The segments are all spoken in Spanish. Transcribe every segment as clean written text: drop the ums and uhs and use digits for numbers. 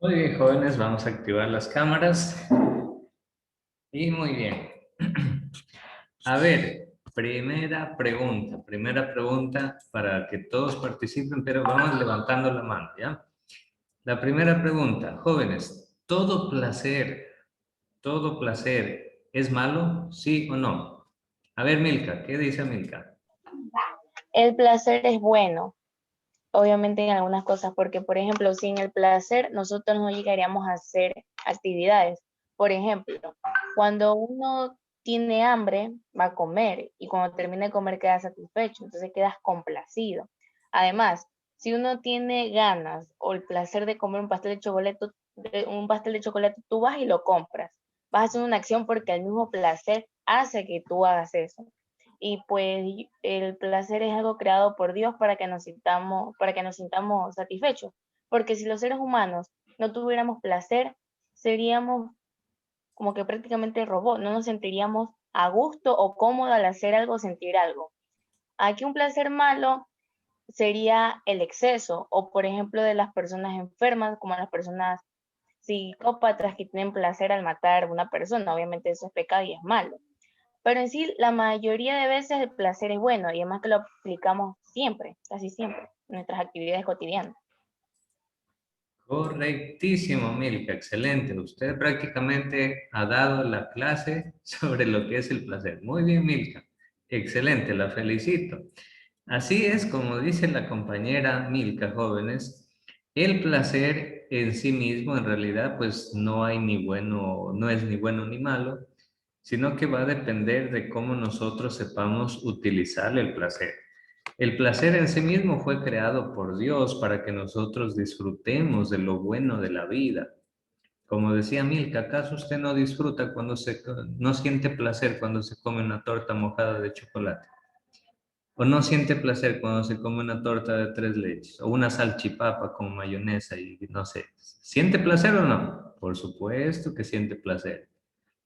Muy bien, jóvenes, vamos a activar las cámaras. Y muy bien. A ver, primera pregunta para que todos participen, pero vamos levantando la mano, ¿ya? La primera pregunta, jóvenes, todo placer, ¿es malo? ¿Sí o no? A ver, Milka, ¿qué dice Milka? El placer es bueno, obviamente en algunas cosas, porque por ejemplo, sin el placer nosotros no llegaríamos a hacer actividades. Por ejemplo, cuando uno tiene hambre, va a comer y cuando termina de comer queda satisfecho, entonces quedas complacido. Además, si uno tiene ganas o el placer de comer un pastel de chocolate, tú vas y lo compras. Vas a hacer una acción porque el mismo placer hace que tú hagas eso. Y pues el placer es algo creado por Dios para que nos sintamos satisfechos. Porque si los seres humanos no tuviéramos placer, seríamos como que prácticamente robots, no nos sentiríamos a gusto o cómodo al hacer algo, sentir algo. Aquí un placer malo sería el exceso, o por ejemplo de las personas enfermas, como las personas psicópatas que tienen placer al matar a una persona. Obviamente eso es pecado y es malo. Pero en sí, la mayoría de veces el placer es bueno y además que lo aplicamos siempre, casi siempre, en nuestras actividades cotidianas. Correctísimo, Milka, excelente. Usted prácticamente ha dado la clase sobre lo que es el placer. Muy bien, Milka. Excelente, la felicito. Así es, como dice la compañera Milka, jóvenes, el placer en sí mismo, en realidad, pues no hay ni bueno, no es ni bueno ni malo, sino que va a depender de cómo nosotros sepamos utilizar el placer. El placer en sí mismo fue creado por Dios para que nosotros disfrutemos de lo bueno de la vida. Como decía Milka, ¿acaso usted no disfruta no siente placer cuando se come una torta mojada de chocolate? ¿O no siente placer cuando se come una torta de tres leches? O una salchipapa con mayonesa y no sé. ¿Siente placer o no? Por supuesto que siente placer.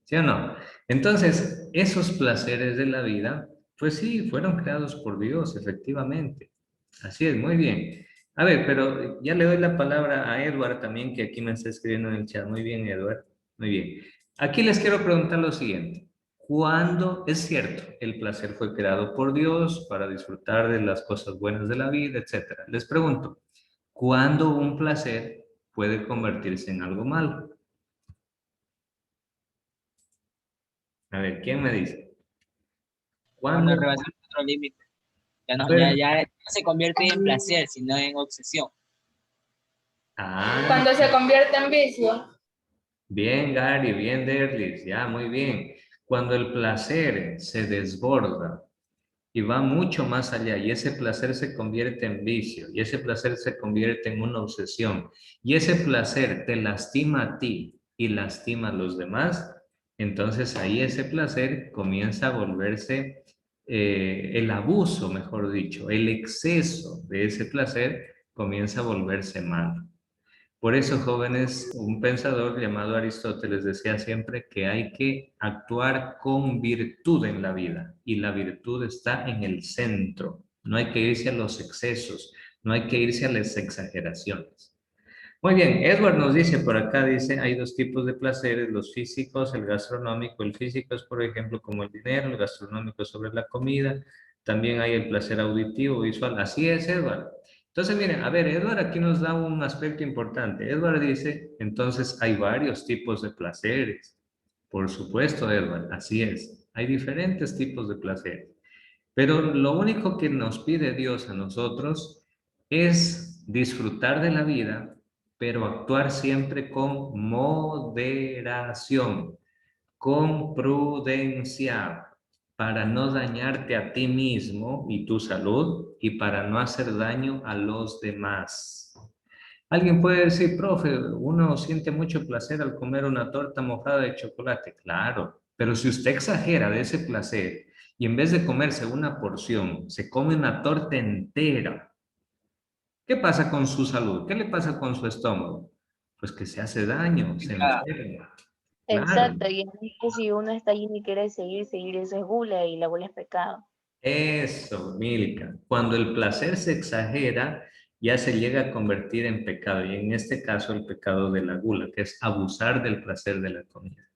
¿Sí o no? Entonces, esos placeres de la vida, pues sí, fueron creados por Dios, efectivamente. Así es, muy bien. A ver, pero ya le doy la palabra a Edward también, que aquí me está escribiendo en el chat. Muy bien, Edward. Muy bien. Aquí les quiero preguntar lo siguiente. ¿Cuándo es cierto? El placer fue creado por Dios para disfrutar de las cosas buenas de la vida, etcétera. Les pregunto, ¿cuándo un placer puede convertirse en algo malo? A ver, ¿quién me dice? Cuando ¿Cuándo? rebasa otro límite, ya A no, ver. ya no se convierte en placer, sino en obsesión. Ah, Cuando se convierte en vicio. bien, Gary, bien, Derlis, ya, muy bien. Cuando el placer se desborda y va mucho más allá, y ese placer se convierte en vicio, y ese placer se convierte en una obsesión, y ese placer te lastima a ti y lastima a los demás, entonces ahí ese placer comienza a volverse el abuso, mejor dicho, el exceso de ese placer comienza a volverse malo. Por eso, jóvenes, un pensador llamado Aristóteles decía siempre que hay que actuar con virtud en la vida y la virtud está en el centro. No hay que irse a los excesos, no hay que irse a las exageraciones. Muy bien, Edward nos dice por acá, dice, hay dos tipos de placeres, los físicos, el gastronómico. El físico es, por ejemplo, como el dinero, el gastronómico es sobre la comida. También hay el placer auditivo, visual. Así es, Edward. Entonces, miren, a ver, Edward aquí nos da un aspecto importante. Edward dice, entonces hay varios tipos de placeres. Por supuesto, Edward, así es. Hay diferentes tipos de placeres. Pero lo único que nos pide Dios a nosotros es disfrutar de la vida, pero actuar siempre con moderación, con prudencia, para no dañarte a ti mismo y tu salud y para no hacer daño a los demás. Alguien puede decir, profe, uno siente mucho placer al comer una torta mojada de chocolate. Claro, pero si usted exagera de ese placer y en vez de comerse una porción, se come una torta entera, ¿qué pasa con su salud? ¿Qué le pasa con su estómago? Pues que se hace daño, se Cada- enferma. Claro, Exacto, y es que si uno está allí y quiere seguir, eso es gula y la gula es pecado. eso, Milka. Cuando el placer se exagera ya se llega a convertir en pecado. Y en este caso el pecado de la gula, que es abusar del placer de la comida.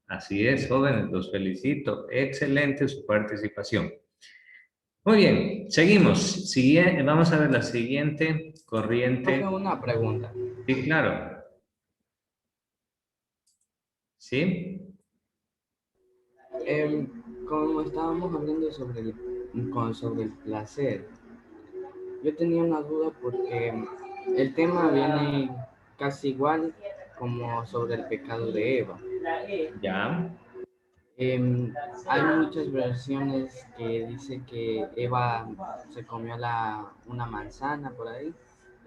Así es, jóvenes, los felicito. Excelente su participación. Muy bien, seguimos. Vamos a ver la siguiente corriente. Tengo una pregunta. Sí, claro. ¿Sí? Como estábamos hablando sobre el placer, yo tenía una duda porque el tema viene casi igual como sobre el pecado de Eva. Ya. Hay muchas versiones que dice que Eva se comió una manzana por ahí,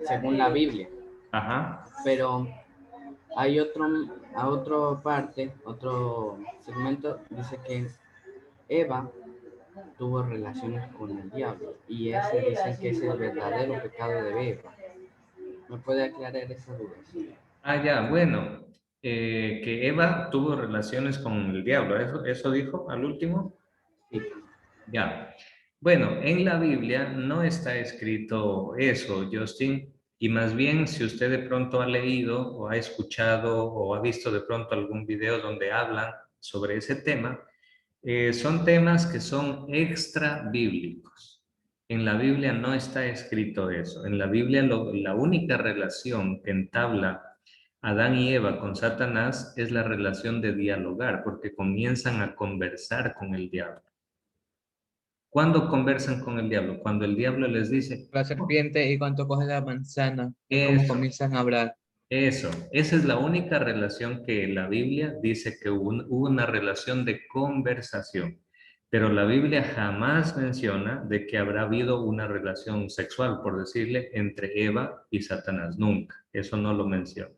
según la Biblia, Ajá. pero hay otro parte, otro segmento, dice que Eva tuvo relaciones con el diablo y ese dicen que es el verdadero pecado de Eva. ¿Me puede aclarar esa duda? Ah, ya, bueno. Que Eva tuvo relaciones con el diablo. ¿Eso dijo al último? Sí. Ya. Bueno, en la Biblia no está escrito eso, Justin, y más bien si usted de pronto ha leído o ha escuchado o ha visto de pronto algún video donde hablan sobre ese tema, son temas que son extra bíblicos. En la Biblia no está escrito eso. En la Biblia la única relación que entabla Adán y Eva con Satanás es la relación de dialogar, porque comienzan a conversar con el diablo. ¿Cuándo conversan con el diablo? Cuando el diablo les dice, La serpiente y cuando coge la manzana, es como eso, comienzan a hablar. esa es la única relación que la Biblia dice que hubo una relación de conversación. Pero la Biblia jamás menciona de que habrá habido una relación sexual, por decirle, entre Eva y Satanás. Nunca. Eso no lo menciona.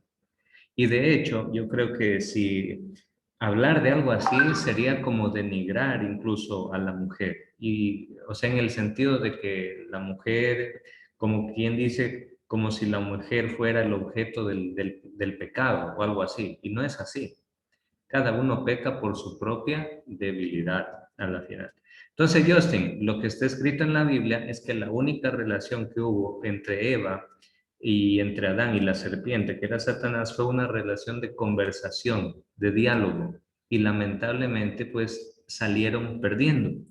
Y de hecho, yo creo que si hablar de algo así sería como denigrar incluso a la mujer. Y, o sea, en el sentido de que la mujer, como quien dice, como si la mujer fuera el objeto del pecado o algo así. Y no es así. Cada uno peca por su propia debilidad a la final. Entonces, Justin, lo que está escrito en la Biblia es que la única relación que hubo entre Eva y entre Adán y la serpiente, que era Satanás, fue una relación de conversación, de diálogo. Y lamentablemente, pues, salieron perdiendo.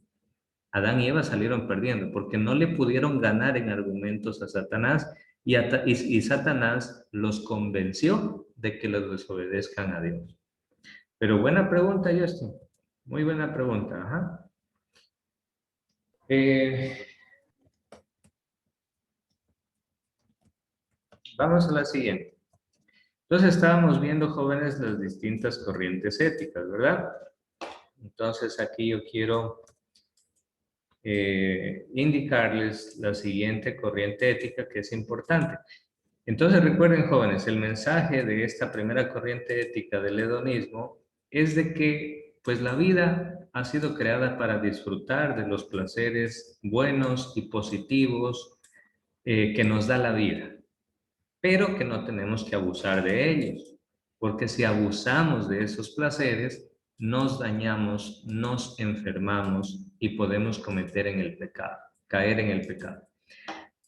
Adán y Eva salieron perdiendo porque no le pudieron ganar en argumentos a Satanás y Satanás los convenció de que los desobedezcan a Dios. Pero buena pregunta, Justin. Muy buena pregunta. Ajá. Vamos a la siguiente. Entonces estábamos viendo, jóvenes, las distintas corrientes éticas, ¿verdad? Entonces aquí yo quiero indicarles la siguiente corriente ética que es importante. Entonces recuerden, jóvenes, el mensaje de esta primera corriente ética del hedonismo es de que pues la vida ha sido creada para disfrutar de los placeres buenos y positivos que nos da la vida, pero que no tenemos que abusar de ellos, porque si abusamos de esos placeres, nos dañamos, nos enfermamos y podemos cometer en el pecado, caer en el pecado.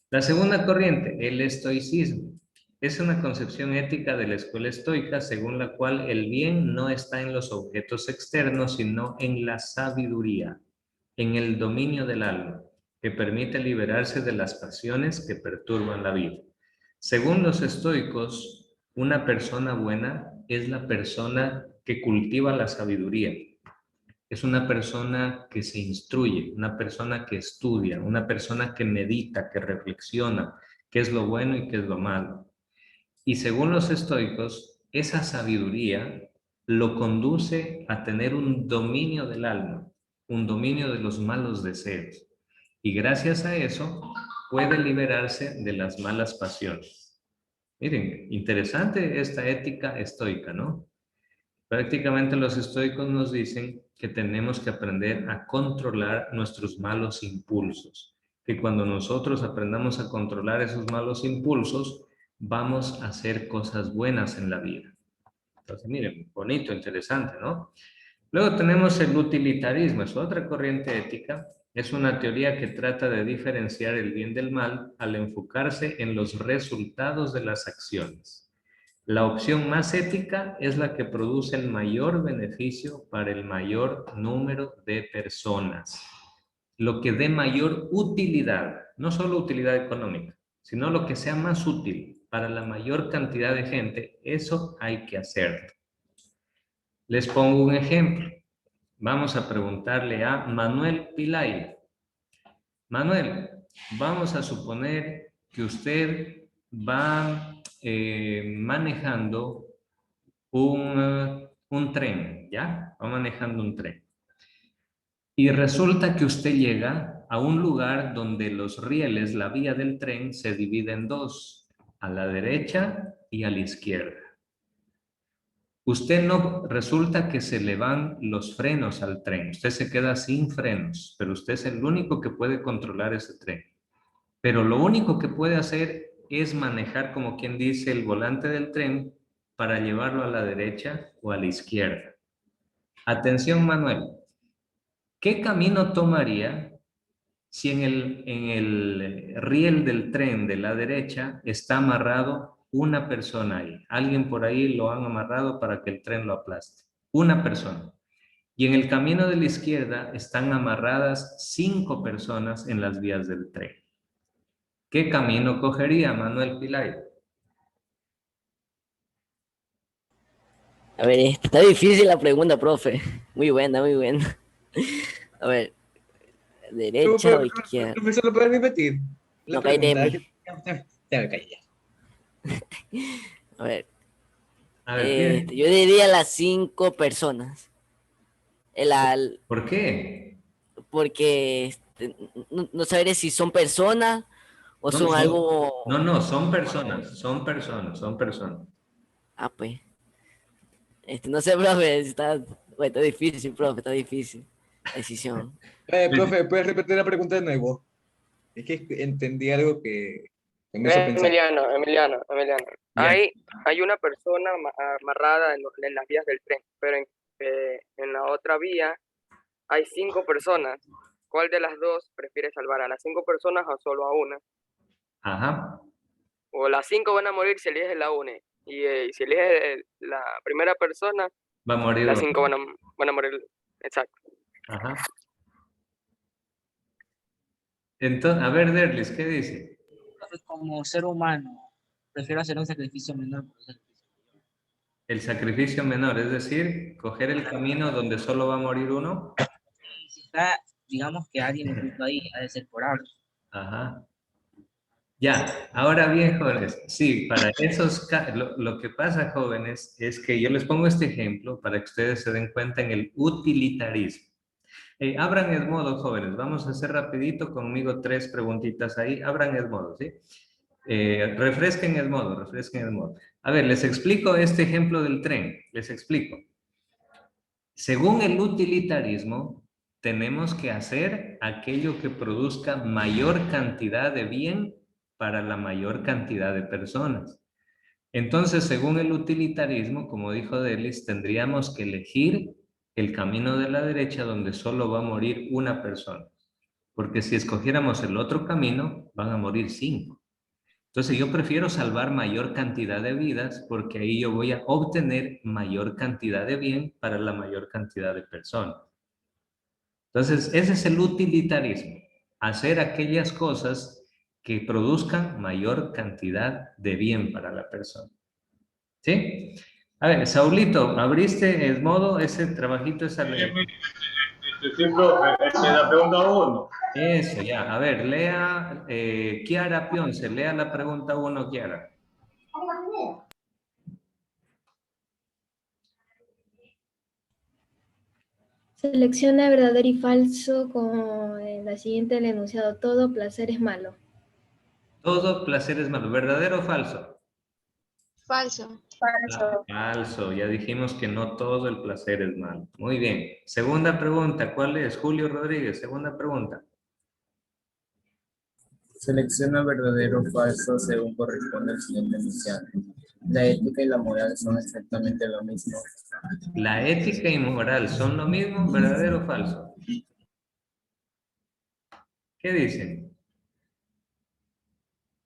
La segunda corriente, el estoicismo. Es una concepción ética de la escuela estoica según la cual el bien no está en los objetos externos, sino en la sabiduría, en el dominio del alma, que permite liberarse de las pasiones que perturban la vida. Según los estoicos, una persona buena es la persona que cultiva la sabiduría. Es una persona que se instruye, una persona que estudia, una persona que medita, que reflexiona qué es lo bueno y qué es lo malo. Y según los estoicos, esa sabiduría lo conduce a tener un dominio del alma, un dominio de los malos deseos. Y gracias a eso puede liberarse de las malas pasiones. Miren, interesante esta ética estoica, ¿no? Prácticamente los estoicos nos dicen que tenemos que aprender a controlar nuestros malos impulsos, que cuando nosotros aprendamos a controlar esos malos impulsos, vamos a hacer cosas buenas en la vida. Entonces, miren, bonito, interesante, ¿no? Luego tenemos el utilitarismo, es otra corriente ética. Es una teoría que trata de diferenciar el bien del mal al enfocarse en los resultados de las acciones. La opción más ética es la que produce el mayor beneficio para el mayor número de personas. Lo que dé mayor utilidad, no solo utilidad económica, sino lo que sea más útil para la mayor cantidad de gente, eso hay que hacerlo. Les pongo un ejemplo. Vamos a preguntarle a Manuel Pilay. Manuel, vamos a suponer que usted va manejando un tren, ¿ya? Va manejando un tren. Y resulta que usted llega a un lugar donde los rieles, la vía del tren, se divide en dos, a la derecha y a la izquierda. Usted no, resulta que se le van los frenos al tren, usted se queda sin frenos, pero usted es el único que puede controlar ese tren. Pero lo único que puede hacer es manejar, como quien dice, el volante del tren para llevarlo a la derecha o a la izquierda. Atención, Manuel. ¿Qué camino tomaría si en el riel del tren de la derecha está amarrado una persona ahí? Alguien por ahí lo han amarrado para que el tren lo aplaste. Una persona. Y en el camino de la izquierda están amarradas 5 personas en las vías del tren. ¿Qué camino cogería Manuel Pilay? A ver, está difícil la pregunta, profe. Muy buena, muy buena. A ver, ¿derecha o izquierda? Profesor, ¿lo puede repetir? La No, pregunta. cállate. Ya me callé. A ver, A ver, yo diría las 5 personas. ¿por qué? Porque no sabré si son personas o No, son algo. no, son personas, son personas, son personas. Ah, pues. No sé, profe, está difícil, profe, está difícil. Decisión. Profe, ¿puedes repetir la pregunta de nuevo? Es que entendí algo que me hizo pensar. Emiliano. Ya. Hay una persona amarrada en las vías del tren, pero en la otra vía hay 5 personas. ¿Cuál de las dos prefieres salvar? ¿A las 5 personas o solo a una? Ajá. O las 5 van a morir si eliges la una. Y si eliges la primera persona, Va a morir las uno. 5 van a morir. Exacto. Ajá. Entonces, a ver, Derlis, ¿qué dice? Como ser humano, prefiero hacer un sacrificio menor por un sacrificio mayor. El sacrificio menor, es decir, coger el camino donde solo va a morir uno. Y si está, digamos que alguien oculto ahí, ha de ser por algo. Ajá. Ya, ahora bien, jóvenes, sí, para esos, lo que pasa, jóvenes, es que yo les pongo este ejemplo para que ustedes se den cuenta en el utilitarismo. Abran el modo, jóvenes, vamos a hacer rapidito conmigo 3 preguntitas ahí, abran el modo, ¿sí? Refresquen el modo, refresquen el modo. A ver, les explico este ejemplo del tren, les explico. Según el utilitarismo, tenemos que hacer aquello que produzca mayor cantidad de bien para la mayor cantidad de personas. Entonces, según el utilitarismo, como dijo Delis, tendríamos que elegir el camino de la derecha donde solo va a morir una persona. Porque si escogiéramos el otro camino, van a morir 5. Entonces yo prefiero salvar mayor cantidad de vidas porque ahí yo voy a obtener mayor cantidad de bien para la mayor cantidad de personas. Entonces ese es el utilitarismo, hacer aquellas cosas que produzcan mayor cantidad de bien para la persona. ¿Sí? A ver, Saulito, ¿abriste el modo? Ese trabajito, esa ley. La pregunta 1. Eso, ya. A ver, lea, Kiara Pionce, lea la pregunta 1, Kiara. Selecciona verdadero y falso con la siguiente el enunciado. Todo placer es malo. Todo placer es malo. ¿Verdadero o falso? Falso. Falso. Ya dijimos que no todo el placer es malo. Muy bien. Segunda pregunta. ¿Cuál es? Julio Rodríguez. Segunda pregunta. Selecciona verdadero o falso según corresponde al siguiente enunciado. La ética y la moral son exactamente lo mismo. ¿La ética y moral son lo mismo, verdadero o falso? ¿Qué dicen?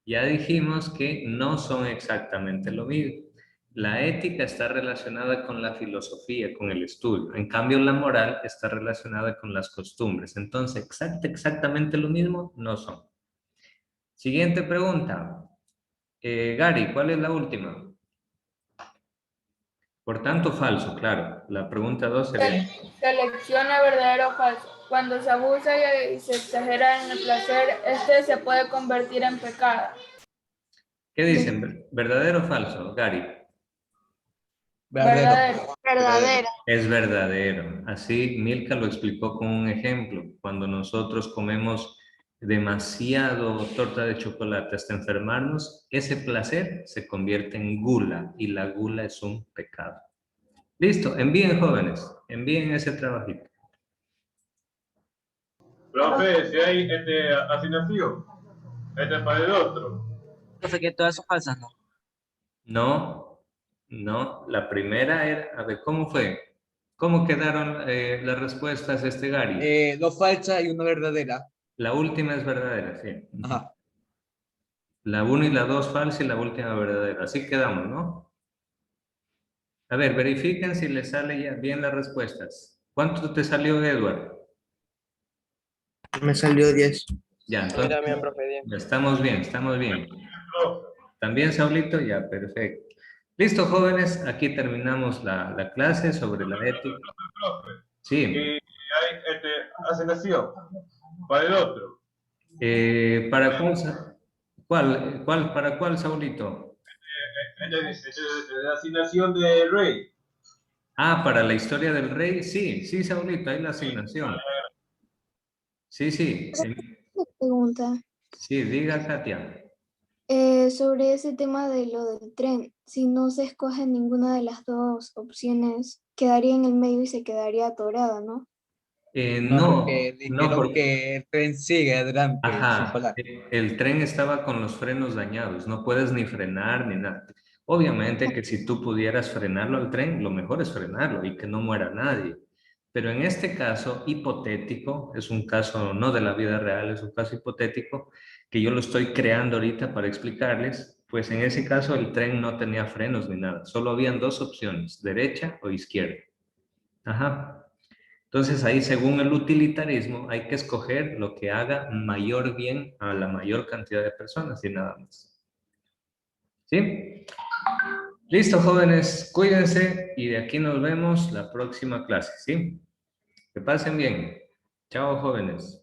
Ya dijimos que no son exactamente lo mismo. La ética está relacionada con la filosofía, con el estudio. En cambio, la moral está relacionada con las costumbres. Entonces, exactamente lo mismo no son. Siguiente pregunta. Gary, ¿cuál es la última? Por tanto, falso, claro. La pregunta 2 sería... Selecciona verdadero o falso. Cuando se abusa y se exagera en el placer, este se puede convertir en pecado. ¿Qué dicen? ¿Verdadero o falso, Gary? Verdadero. Verdadero. Es verdadero. Así Milka lo explicó con un ejemplo. Cuando nosotros comemos demasiado torta de chocolate hasta enfermarnos, ese placer se convierte en gula y la gula es un pecado. Listo, envíen jóvenes, envíen ese trabajito. Profe, si hay asignación, es para el otro. Profe, que todas son falsas, ¿no? No, la primera era, a ver, ¿cómo fue? ¿Cómo quedaron las respuestas, Gary? Dos falsas y una verdadera. La última es verdadera, sí. Ajá. La 1 y la 2 falsa y la última verdadera. Así quedamos, ¿no? A ver, verifiquen si les sale ya bien las respuestas. ¿Cuánto te salió, Edward? Me salió 10. Ya, entonces También, profe, 10. estamos bien, estamos bien. ¿También, Saulito? Ya, perfecto. Listo, jóvenes, aquí terminamos la clase sobre la ética. Sí. Y hay asignación para el otro. ¿Para para cuál, Saulito? La asignación de Rey. Ah, para la historia del rey, sí, Saulito, hay la asignación. Sí. Pregunta. Sí, diga, Katia. Sobre ese tema de lo del tren, si no se escoge ninguna de las dos opciones, quedaría en el medio y se quedaría atorada, ¿no? Porque dijeron que el tren sigue adelante sin Ajá, parar. el tren estaba con los frenos dañados, no puedes ni frenar ni nada. Obviamente que si tú pudieras frenarlo al tren, lo mejor es frenarlo y que no muera nadie. Pero en este caso hipotético, es un caso no de la vida real, es un caso hipotético que yo lo estoy creando ahorita para explicarles, pues en ese caso el tren no tenía frenos ni nada, solo habían dos opciones, derecha o izquierda. Ajá. Entonces ahí, según el utilitarismo, hay que escoger lo que haga mayor bien a la mayor cantidad de personas y nada más. ¿Sí? Listo, jóvenes, cuídense y de aquí nos vemos la próxima clase, ¿sí? Que pasen bien. Chao, jóvenes.